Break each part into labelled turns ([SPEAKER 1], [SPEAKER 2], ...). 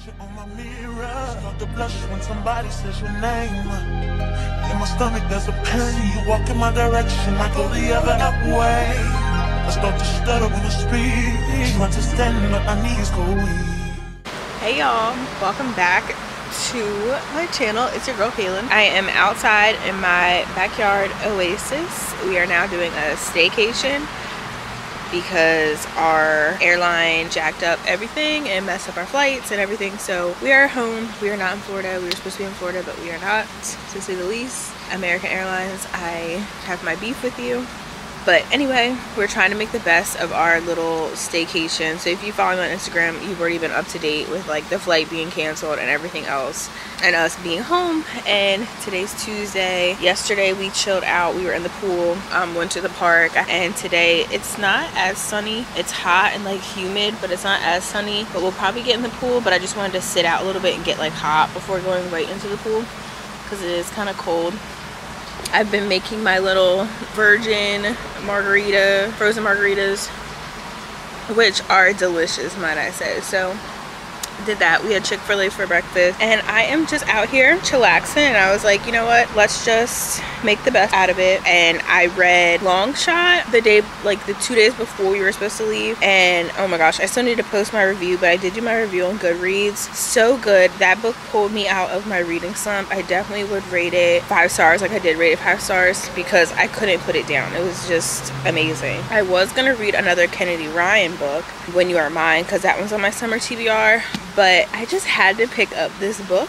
[SPEAKER 1] On my mirror, start to blush when somebody says your name. In my stomach there's a pain. You walk in my direction, I go the other way. I start to stutter when I speak. Try to stand, but my knees go weak.
[SPEAKER 2] Hey y'all, welcome back to my channel. It's your girl Kaylynne. I am outside in my backyard oasis. We are now doing a staycation because our airline jacked up everything and messed up our flights and everything. So we are home. We are not in Florida. We were supposed to be in Florida, but we are not, to say the least. American Airlines, I have my beef with you. But anyway, we're trying to make the best of our little staycation. So if you follow me on Instagram, you've already been up to date with like the flight being canceled and everything else, and us being home. And today's Tuesday. Yesterday we chilled out. We were in the pool, went to the park, and today it's not as sunny. It's hot and like humid, but it's not as sunny. But we'll probably get in the pool, but I just wanted to sit out a little bit and get like hot before going right into the pool because it is kind of cold. I've been making my little virgin margarita, frozen margaritas, which are delicious, might I say. So did that. We had Chick-fil-A for breakfast, and I am just out here chillaxing, and I was like, you know what, let's just make the best out of it. And I read Long Shot the day, like the 2 days before we were supposed to leave, and oh my gosh, I still need to post my review, but I did do my review on Goodreads. So good. That book pulled me out of my reading slump. I definitely would rate it 5 stars. Like I did rate it 5 stars because I couldn't put it down. It was just amazing. I was gonna read another Kennedy Ryan book, When You Are Mine, because that one's on my summer TBR, but I just had to pick up this book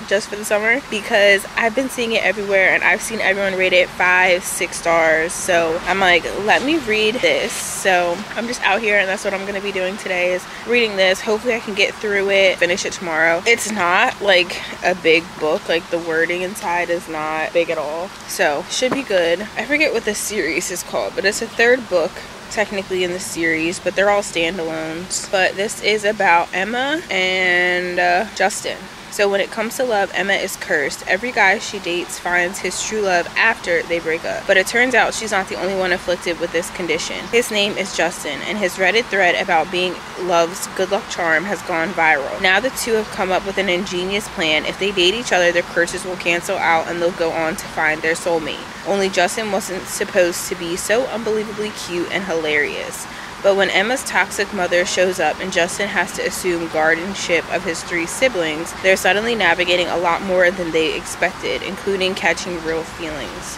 [SPEAKER 2] just for the summer because I've been seeing it everywhere and I've seen everyone rate it 5, 6 stars. So I'm like, let me read this. So I'm just out here, and that's what I'm going to be doing today, is reading this. Hopefully I can get through it, finish it tomorrow. It's not like a big book, like the wording inside is not big at all, so should be good. I forget what the series is called, but it's a 3rd book technically in the series, but they're all standalones. But this is about Emma and Justin. So when it comes to love, Emma is cursed. Every guy she dates finds his true love after they break up. But it turns out she's not the only one afflicted with this condition. His name is Justin, and his Reddit thread about being love's good luck charm has gone viral. Now the two have come up with an ingenious plan. If they date each other, their curses will cancel out and they'll go on to find their soulmate. Only Justin wasn't supposed to be so unbelievably cute and hilarious. But when Emma's toxic mother shows up and Justin has to assume guardianship of his 3 siblings, they're suddenly navigating a lot more than they expected, including catching real feelings.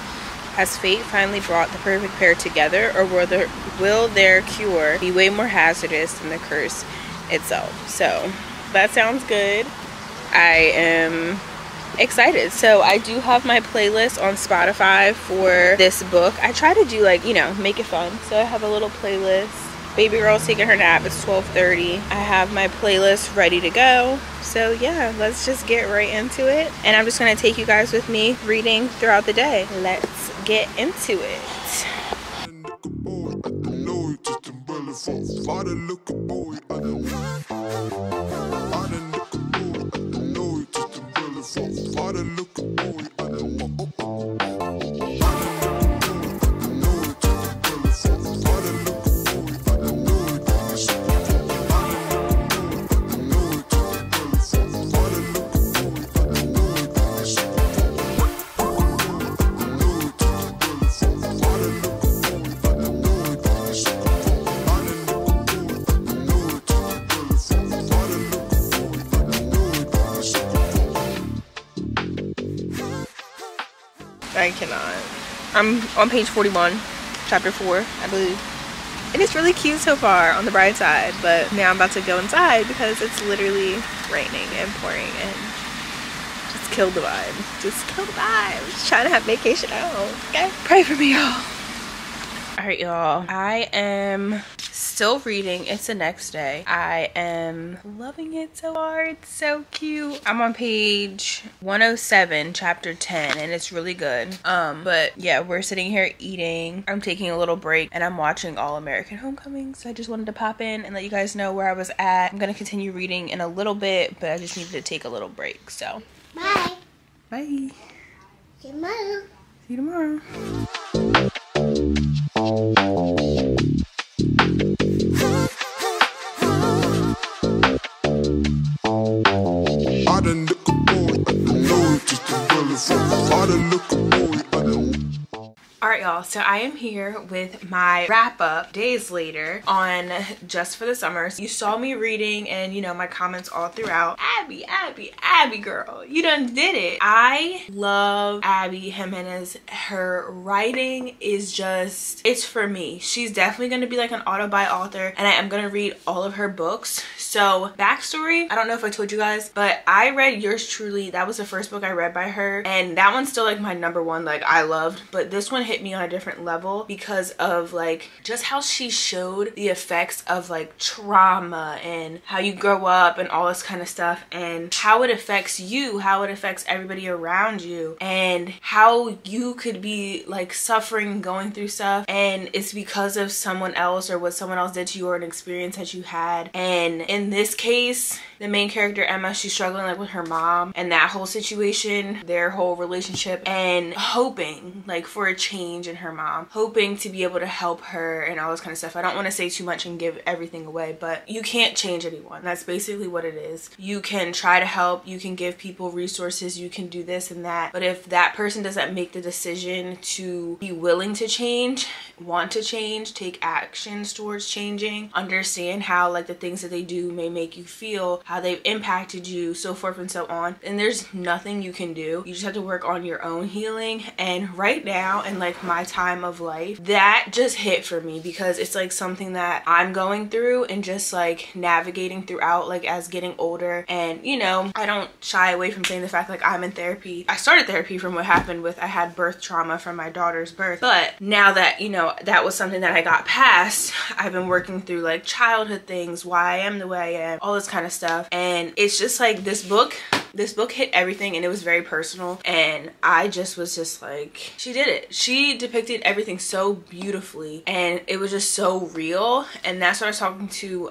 [SPEAKER 2] Has fate finally brought the perfect pair together, or will their cure be way more hazardous than the curse itself? So that sounds good. I am excited. So I do have my playlist on Spotify for this book. I try to do, like, you know, make it fun. So I have a little playlist. Baby girl's taking her nap. It's 12:30. I have my playlist ready to go. So yeah, let's just get right into it. And I'm just gonna take you guys with me reading throughout the day. Let's get into it. I cannot. I'm on page 41, chapter 4, I believe. And it's really cute so far on the bright side, but now I'm about to go inside because it's literally raining and pouring, and just kill the vibe. Just kill the vibe. Just trying to have vacation at home, okay? Pray for me, y'all. Alright, y'all. I am still reading. It's the next day. I am loving it so hard. It's so cute. I'm on page 107, chapter 10, and it's really good. But yeah, we're sitting here eating. I'm taking a little break, and I'm watching All American Homecoming, so I just wanted to pop in and let you guys know where I was at. I'm gonna continue reading in a little bit, but I just needed to take a little break, so.
[SPEAKER 3] Bye.
[SPEAKER 2] Bye.
[SPEAKER 3] See you tomorrow.
[SPEAKER 2] See you tomorrow. y'all, so I am here with my wrap up days later on Just for the Summer. You saw me reading and you know my comments all throughout. Abby girl, you done did it. I love Abby Jimenez. Her writing is just, it's for me. She's definitely going to be like an auto-buy author, and I am going to read all of her books. So backstory, I don't know if I told you guys, but I read Yours Truly. That was the first book I read by her, and that one's still like my number one, like I loved. But this one hit me on a different level because of like just how she showed the effects of like trauma and how you grow up and all this kind of stuff, and how it affects you, how it affects everybody around you, and how you could be like suffering, going through stuff, and it's because of someone else or what someone else did to you or an experience that you had. And in this case, the main character Emma, she's struggling like with her mom and that whole situation, their whole relationship, and hoping like for a change in her mom, hoping to be able to help her and all this kind of stuff. I don't want to say too much and give everything away, but you can't change anyone. That's basically what it is. You can try to help, you can give people resources, you can do this and that, but if that person doesn't make the decision to be willing to change, want to change, take actions towards changing, understand how like the things that they do may make you feel, how they've impacted you, so forth and so on, and there's nothing you can do. You just have to work on your own healing. And right now in like my time of life, that just hit for me because it's like something that I'm going through and just like navigating throughout, like as getting older. And you know, I don't shy away from saying the fact like I'm in therapy. I started therapy from what happened with, I had birth trauma from my daughter's birth, but now that you know that was something that I got past, I've been working through like childhood things, why I am the way I am, all this kind of stuff. And it's just like this book hit everything, and it was very personal, and I just was just like, she did it. She depicted everything so beautifully, and it was just so real. And that's what I was talking to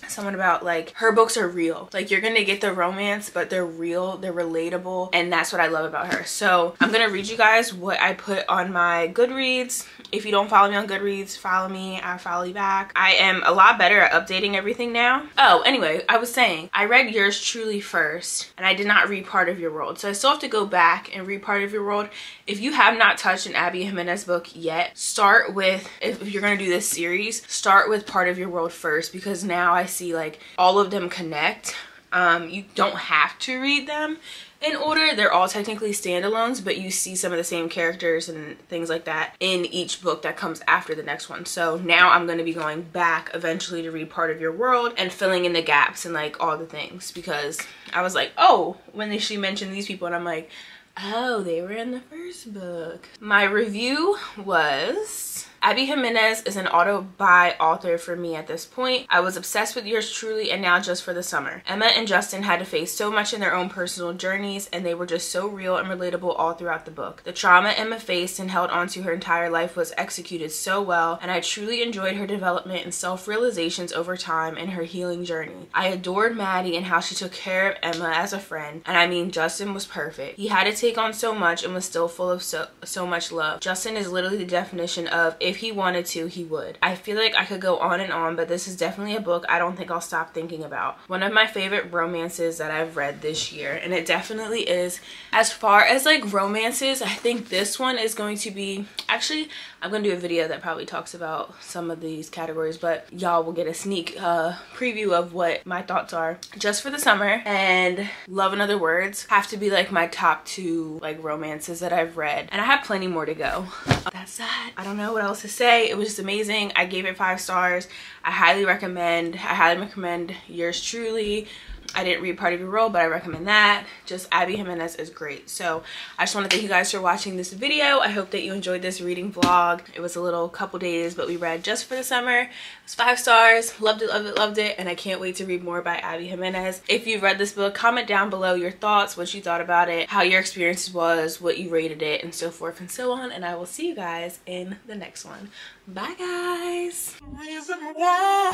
[SPEAKER 2] someone about, like her books are real. Like you're gonna get the romance, but they're real, they're relatable, and that's what I love about her. So I'm gonna read you guys what I put on my Goodreads. If you don't follow me on Goodreads, follow me, I'll follow you back. I am a lot better at updating everything now. Oh, anyway, I was saying, I read Yours Truly first, and I did not read Part of Your World. So I still have to go back and read Part of Your World. If you have not touched an Abby Jimenez book yet, start with, if you're gonna do this series, start with Part of Your World first, because now I see like all of them connect. You don't have to read them in order. They're all technically standalones, but you see some of the same characters and things like that in each book that comes after the next one. So now I'm going to be going back eventually to read Part of Your World and filling in the gaps and like all the things, because I was like, oh, when she mentioned these people, and I'm like, oh, they were in the first book. My review was, Abby Jimenez is an auto-buy author for me at this point. I was obsessed with Yours Truly and now Just for the Summer. Emma and Justin had to face so much in their own personal journeys, and they were just so real and relatable all throughout the book. The trauma Emma faced and held onto her entire life was executed so well, and I truly enjoyed her development and self-realizations over time in her healing journey. I adored Maddie and how she took care of Emma as a friend, and I mean, Justin was perfect. He had to take on so much and was still full of so much love. Justin is literally the definition of, if he wanted to, he would. I feel like I could go on and on, but this is definitely a book I don't think I'll stop thinking about. One of my favorite romances that I've read this year, and it definitely is. As far as like romances, I think this one is going to be, actually I'm gonna do a video that probably talks about some of these categories, but y'all will get a sneak preview of what my thoughts are. Just for the Summer and Love and Other Words have to be like my top two like romances that I've read, and I have plenty more to go. That's that. I don't know what else to say. It was just amazing. I gave it 5 stars. I highly recommend Yours Truly. I didn't read Part of Your World, but I recommend that. Just Abby Jimenez is great. So I just want to thank you guys for watching this video. I hope that you enjoyed this reading vlog. It was a little couple days, but we read Just for the Summer. It was 5 stars. Loved it, loved it, loved it. And I can't wait to read more by Abby Jimenez. If you've read this book, comment down below your thoughts, what you thought about it, how your experience was, what you rated it, and so forth and so on. And I will see you guys in the next one. Bye, guys.
[SPEAKER 1] Reason why